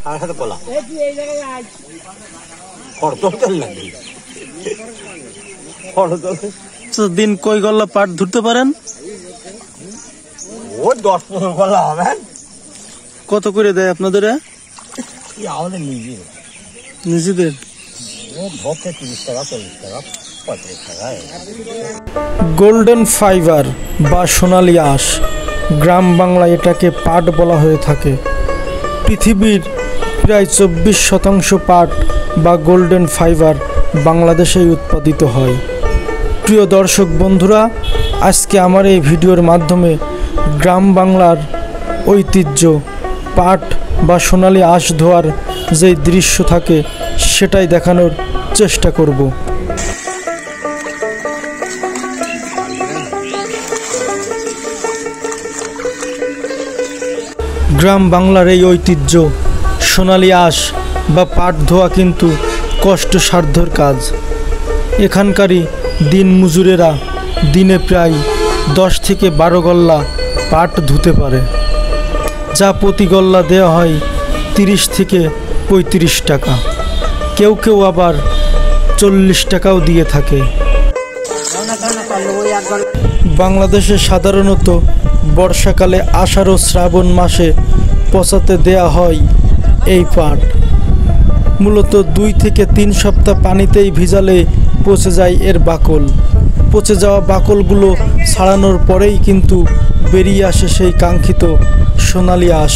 আর সাথে কলা খড়তল লাগে দিন কই গল্লা পাট ধরতে পারেন? ও 10-15 গল্লা হবে। কত করে দেয় আপনাদের? আমাদের নিজেদের ধরতে 30 টাকা 40 টাকা 35 টাকা। গোল্ডেন ফাইবার বা সোনালী আঁশ, গ্রাম বাংলায় এটাকে পাট বলা হয়ে থাকে। পৃথিবীর প্রায় 24% পাট বা গোল্ডেন ফাইবার বাংলাদেশেই উৎপাদিত হয়। প্রিয় দর্শক বন্ধুরা, আজকে আমার এই ভিডিওর মাধ্যমে গ্রাম বাংলার ঐতিহ্য পাট বা সোনালী আঁশ ধোয়ার যেই দৃশ্য থাকে সেটাই দেখানোর চেষ্টা করব। গ্রাম বাংলার এই ঐতিহ্য সোনালী আঁশ বা পাট ধোয়া কিন্তু কষ্টসাধ্যর কাজ। এখানকারই দিন মজুরেরা দিনে প্রায় 10 থেকে 12 গল্লা পাট ধুতে পারে, যা প্রতি গল্লা দেওয়া হয় 30 থেকে 35 টাকা। কেউ কেউ আবার 40 টাকাও দিয়ে থাকে। বাংলাদেশে সাধারণত বর্ষাকালে আষাঢ় ও শ্রাবণ মাসে পচাতে দেয়া হয় এই পাট। মূলত 2 থেকে 3 সপ্তাহ পানিতেই ভিজালে পচে যায় এর বাকল। পচে যাওয়া বাকলগুলো ছাড়ানোর পরেই কিন্তু বেরিয়ে আসে সেই কাঙ্ক্ষিত সোনালী আঁশ।